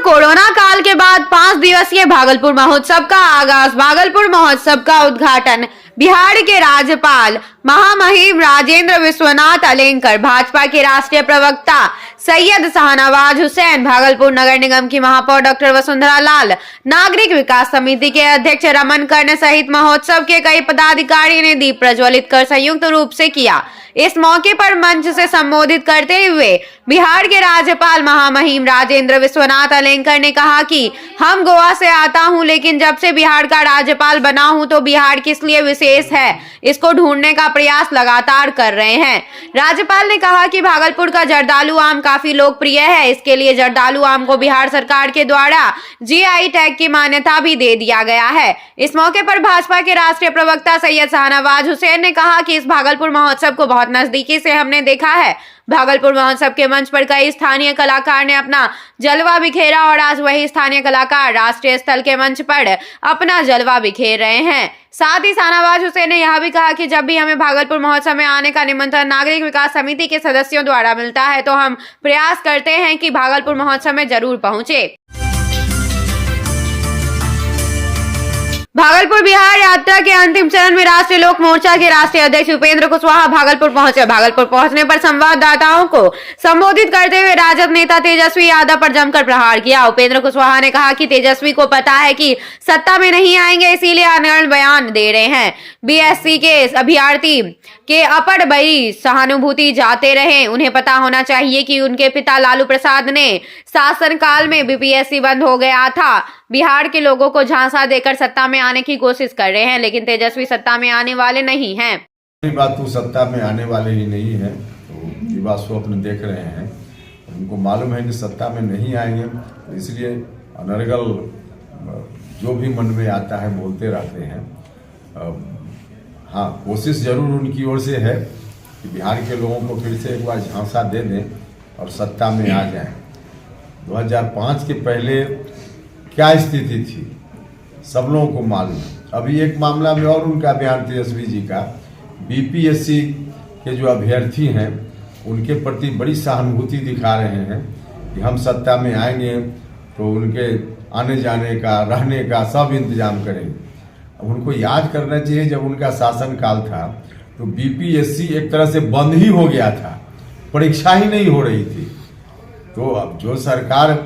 Corona काल के बाद 5 दिवसीय भागलपुर महोत्सव का आगाज। भागलपुर महोत्सव का उद्घाटन बिहार के राज्यपाल महामहिम राजेंद्र विश्वनाथ अलेंकर, भाजपा के राष्ट्रीय प्रवक्ता सैयद शाहनवाज हुसैन, भागलपुर नगर निगम की महापौर डॉक्टर वसुंधरा लाल, नागरिक विकास समिति के अध्यक्ष रमन कर्ण सहित महोत्सव के कई पदाधिकारियों ने दीप प्रज्वलित कर संयुक्त रूप से किया। इस मौके पर मंच से संबोधित करते हुए बिहार के राज्यपाल महामहिम राजेंद्र विश्वनाथ अलेंकर ने कहा कि हम गोवा से आता हूं, लेकिन जब से बिहार का राज्यपाल बना हूं तो बिहार किस लिए विशेष है, इसको ढूंढने का प्रयास लगातार कर रहे हैं। राज्यपाल ने कहा कि भागलपुर का जर्दालू आम काफी लोकप्रिय है, इसके लिए जर्दालू आम को बिहार सरकार के द्वारा जीआई टैग की मान्यता भी दे दिया गया है। इस मौके पर भाजपा के राष्ट्रीय प्रवक्ता सैयद शाहनवाज हुसैन ने कहा कि इस भागलपुर महोत्सव को बहुत नजदीकी से हमने देखा है। भागलपुर महोत्सव के मंच पर कई स्थानीय कलाकार ने अपना जलवा बिखेरा और आज वही स्थानीय कलाकार राष्ट्रीय स्थल के मंच पर अपना जलवा बिखेर रहे हैं। साथ ही शाहनवाज हुसैन ने यह भी कहा कि जब भी हमें भागलपुर महोत्सव में आने का निमंत्रण नागरिक विकास समिति के सदस्यों द्वारा मिलता है तो हम प्रयास करते हैं कि भागलपुर महोत्सव में जरूर पहुंचे। भागलपुर बिहार यात्रा के अंतिम चरण में राष्ट्रीय लोक मोर्चा के राष्ट्रीय अध्यक्ष उपेंद्र कुशवाहा भागलपुर पहुंचे। भागलपुर पहुंचने पर संवाददाताओं को संबोधित करते हुए राजद नेता तेजस्वी यादव पर जमकर प्रहार किया। उपेंद्र कुशवाहा ने कहा कि तेजस्वी को पता है कि सत्ता में नहीं आएंगे, इसीलिए अनर्गल बयान दे रहे हैं। बीएससी के अभ्यर्थी के अपर बड़ी सहानुभूति जाते रहे। उन्हें पता होना चाहिए कि उनके पिता लालू प्रसाद ने शासनकाल में बीपीएससी बंद हो गया था। बिहार के लोगों को झांसा देकर सत्ता में आने की कोशिश कर रहे हैं, लेकिन तेजस्वी सत्ता में आने वाले नहीं हैं। बात तो सत्ता में आने वाले ही नहीं है, तो युवा स्वप्न देख रहे हैं। उनको मालूम है कि सत्ता में नहीं आएंगे, तो इसलिए अनर्गल जो भी मन में आता है बोलते रहते हैं। हाँ, कोशिश जरूर उनकी ओर से है कि बिहार के लोगों को फिर से एक बार झांसा दे दें और सत्ता में आ जाएं। 2005 के पहले क्या स्थिति थी सब लोगों को मालूम है। अभी एक मामला में और उनका बयान तेजस्वी जी का, बीपीएससी के जो अभ्यर्थी हैं उनके प्रति बड़ी सहानुभूति दिखा रहे हैं कि हम सत्ता में आएंगे तो उनके आने जाने का, रहने का सब इंतजाम करेंगे। अब उनको याद करना चाहिए जब उनका शासनकाल था तो बीपीएससी एक तरह से बंद ही हो गया था, परीक्षा ही नहीं हो रही थी। तो अब जो सरकार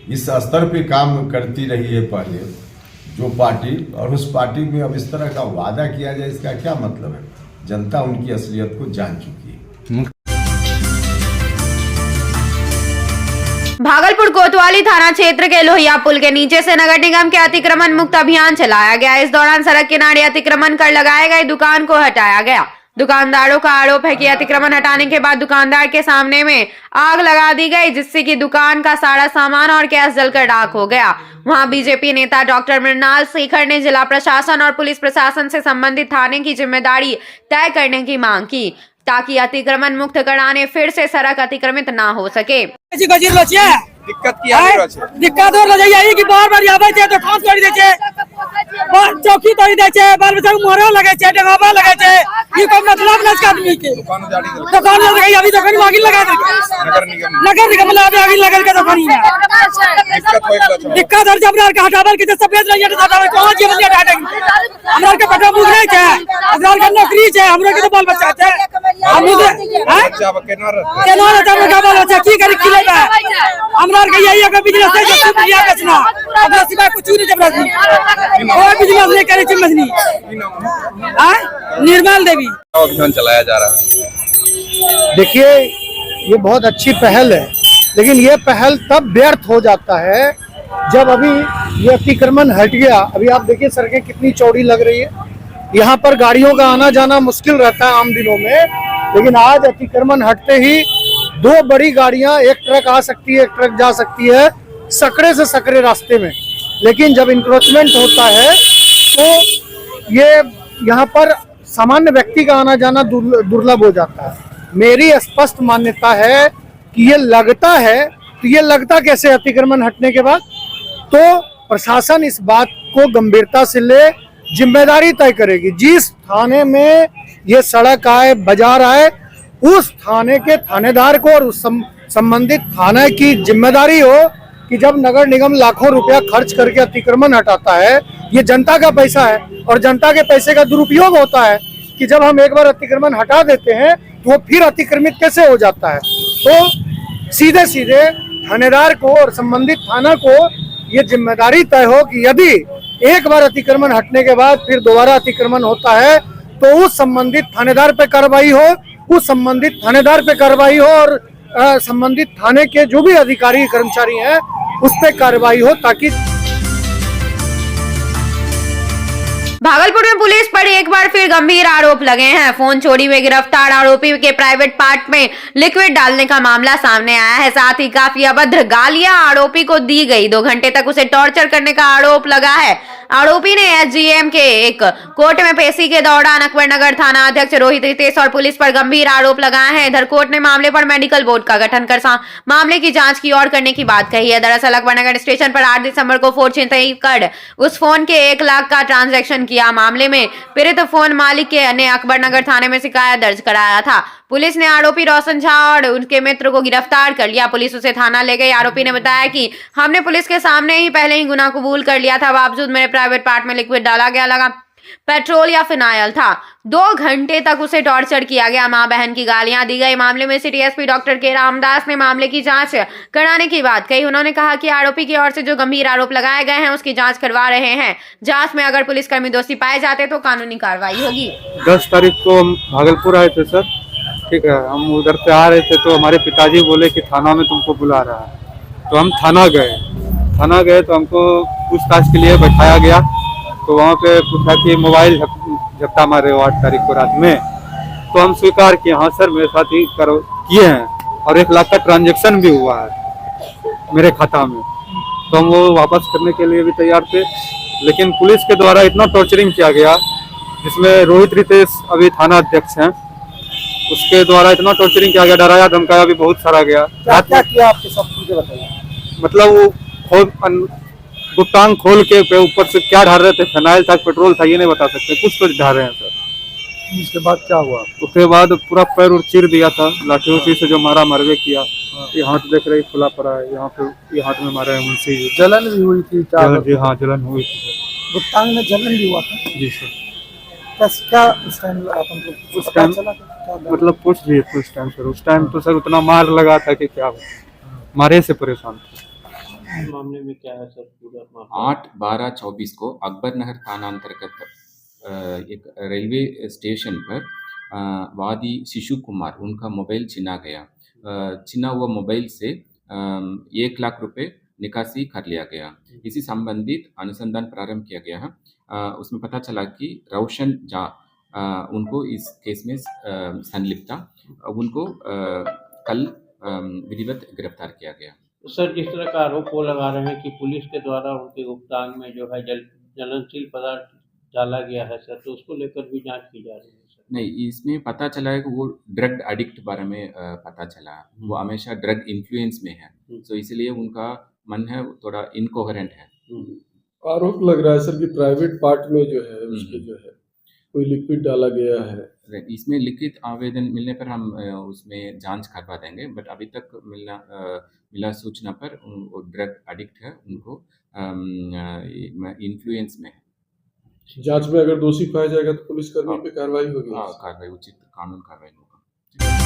इस स्तर पे काम करती रही है पहले जो पार्टी, और उस पार्टी में अब इस तरह का वादा किया जाए, इसका क्या मतलब है? जनता उनकी असलियत को जान चुकी है। भागलपुर कोतवाली थाना क्षेत्र के लोहिया पुल के नीचे से नगर निगम के अतिक्रमण मुक्त अभियान चलाया गया। इस दौरान सड़क किनारे अतिक्रमण कर लगाए गए दुकान को हटाया गया। दुकानदारों का आरोप है कि अतिक्रमण हटाने के बाद दुकानदार के सामने में आग लगा दी गई, जिससे कि दुकान का सारा सामान और कैश जलकर राख हो गया। वहां बीजेपी नेता डॉक्टर मृणाल शेखर ने जिला प्रशासन और पुलिस प्रशासन से संबंधित थाने की जिम्मेदारी तय करने की मांग की, ताकि अतिक्रमण मुक्त कराने फिर से सड़क अतिक्रमित न हो सके। दिक्कत की बार-बार आबै छै तो ठास तोड़ दै छै, चौकी तोड़ दै छै, बाल बच्चा के मोहरा लगे छै, डगावा लगे छै। ई कोन मतलब न इसका आदमी के दुकान लगे, अभी दुकान में आग लगा दे, नगर निगम में आग लगा के दुकान में दिक्कत और जब के हटावल के सफेद रहिए तो हटावे कहां जीवन के हटाएंगे। हमरा के पटा बुझ नहीं छै, हमरा के नौकरी छै, हमरा के बाल बच्चा छै, हम बच्चा केना रहता का बाल बच्चा की करी खिलेबा। हमरा के यही अगर बिजनेस है जो दुनिया बेचना, अपना सिवा कुछ नहीं जबरदस्ती कोई बिजनेस नहीं करे चिमनी। निर्मल देवी अभियान चलाया जा रहा है। देखिए, ये बहुत अच्छी पहल है, लेकिन ये पहल तब व्यर्थ हो जाता है जब अभी ये अतिक्रमण हट गया। अभी आप देखिए सड़कें कितनी चौड़ी लग रही है, यहाँ पर गाड़ियों का आना जाना मुश्किल रहता है आम दिनों में, लेकिन आज अतिक्रमण हटते ही 2 बड़ी गाड़ियां, एक ट्रक आ सकती है, एक ट्रक जा सकती है सकड़े से सकड़े रास्ते में। लेकिन जब इंक्रोचमेंट होता है तो ये यहाँ पर सामान्य व्यक्ति का आना जाना दुर्लभ हो जाता है। मेरी स्पष्ट मान्यता है कि ये लगता है, तो ये लगता कैसे अतिक्रमण हटने के बाद, तो प्रशासन इस बात को गंभीरता से ले जिम्मेदारी तय करेगी। जिस थाने में ये सड़क आए, बाजार आए, उस थाने के थानेदार को और उस संबंधित थाने की जिम्मेदारी हो कि जब नगर निगम लाखों रुपया खर्च करके अतिक्रमण हटाता है, ये जनता का पैसा है और जनता के पैसे का दुरुपयोग होता है कि जब हम एक बार अतिक्रमण हटा देते हैं तो वो फिर अतिक्रमित कैसे हो जाता है। तो सीधे सीधे थानेदार को और संबंधित थाना को ये जिम्मेदारी तय हो कि यदि एक बार अतिक्रमण हटने के बाद फिर दोबारा अतिक्रमण होता है तो उस संबंधित थानेदार पे कार्रवाई हो, उस संबंधित थानेदार पे कार्रवाई हो और संबंधित थाने के जो भी अधिकारी कर्मचारी हैं उस पे कार्रवाई हो, ताकि भागलपुर में पुलिस पर एक बार फिर गंभीर आरोप लगे हैं। फोन चोरी में गिरफ्तार आरोपी के प्राइवेट पार्ट में लिक्विड डालने का मामला सामने आया है। साथ ही काफी अभद्र गालियां आरोपी को दी गई। 2 घंटे तक उसे टॉर्चर करने का आरोप लगा है। आरोपी ने एसजीएम के एक कोर्ट में पेशी के दौरान अकबरनगर थाना अध्यक्ष रोहित रितेश और पुलिस पर गंभीर आरोप लगाए हैं। इधर कोर्ट ने मामले पर मेडिकल बोर्ड का गठन कर मामले की जांच की और करने की बात कही है। दरअसल अकबरनगर स्टेशन पर 8 दिसंबर को फोन छिनतई कर उस फोन के 1 लाख का ट्रांजैक्शन किया। मामले में पीड़ित फोन मालिक ने अकबरनगर थाने में शिकायत दर्ज कराया था। पुलिस ने आरोपी रोशन झा और उनके मित्र को गिरफ्तार कर लिया। पुलिस उसे थाना ले गई। आरोपी ने बताया कि हमने पुलिस के सामने ही पहले ही गुनाह कबूल कर लिया था, बावजूद मेरे प्राइवेट पार्ट में लिक्विड डाला गया, लगा पेट्रोल या फिनाइल था। 2 घंटे तक उसे टॉर्चर किया गया। मां बहन की गालियां दी गई। मामले में सिटी एसपी डॉक्टर के रामदास ने मामले की जांच कराने की बात कही। उन्होंने कहा कि आरोपी की ओर से जो गंभीर आरोप लगाए गए हैं उसकी जांच करवा रहे हैं। जांच में अगर पुलिसकर्मी दोषी पाए जाते तो कानूनी कार्रवाई होगी। 10 तारीख को हम भागलपुर आए थे सर, ठीक है। हम उधर से आ रहे थे तो हमारे पिताजी बोले कि थाना में तुमको बुला रहा है। तो हम थाना गए तो हमको पूछताछ के लिए बैठाया गया। तो वहाँ पे पूछा कि मोबाइल झपटा मारे हो 8 तारीख को रात में। तो हम स्वीकार किए, हाँ सर मेरे साथ ही किए हैं और 1 लाख का ट्रांजैक्शन भी हुआ है मेरे खाता में। तो हम वो वापस करने के लिए भी तैयार थे, लेकिन पुलिस के द्वारा इतना टॉर्चरिंग किया गया, जिसमें रोहित रितेश अभी थाना अध्यक्ष हैं, उसके द्वारा इतना टॉर्चरिंग किया गया, डराया धमकाया भी बहुत सारा गया। क्या किया आपके साथ मुझे बताइए। मतलब वो गुप्तांग खोल के ऊपर से क्या ढाल रहे थे, फिनाइल था, पेट्रोल था, ये नहीं बता सकते, कुछ तो ढाल रहे हैं सर। उसके बाद क्या हुआ? उसके बाद पूरा पैर उर चीर दिया था, लाठी उठी से जो मारा मरवे किया। ये हाथ देख रहे खुला पड़ा है, यहाँ पे ये हाथ में मारा है मुंशी जी। जलन भी हुई थी क्या? जी हाँ, जलन हुई थी सर। गुप्तांग में जलन भी हुआ था जी सर। क्या उस टाइम उस टाइम मतलब पूछ लीजिए उस टाइम सर। उस टाइम तो सर उतना मार लगा था कि क्या मारे से परेशान थे। मामले में क्या है सर पूरा? 8/12/24 को अकबरनगर थाना अंतर्गत एक रेलवे स्टेशन पर वादी शिशु कुमार उनका मोबाइल छिना गया। छिना हुआ मोबाइल से 1 लाख रुपए निकासी कर लिया गया। इसी संबंधित अनुसंधान प्रारंभ किया गया है। उसमें पता चला कि रोशन झा उनको इस केस में संलिप्त था। उनको कल विधिवत गिरफ्तार किया गया। सर जिस तरह का आरोप वो लगा रहे हैं कि पुलिस के द्वारा उनके गुप्तांग में जो है ज्वलनशील पदार्थ डाला गया है सर, तो उसको लेकर भी जांच की जा रही है सर। नहीं, इसमें पता चला है कि वो ड्रग एडिक्ट बारे में पता चला। वो हमेशा ड्रग इन्फ्लुएंस में है, तो इसलिए उनका मन है थोड़ा इनकोहेरेंट है। आरोप लग रहा है सर कि प्राइवेट पार्ट में जो है उसके जो है कोई लिक्विड डाला गया है। इसमें लिखित आवेदन मिलने पर हम उसमें जांच करवा देंगे, बट अभी तक मिला सूचना पर वो ड्रग एडिक्ट है, उनको इन्फ्लुएंस में है। जांच में अगर दोषी पाया जाएगा तो पुलिस कर्मी पे कार्रवाई होगी। कार्रवाई उचित कानून कार्रवाई होगा।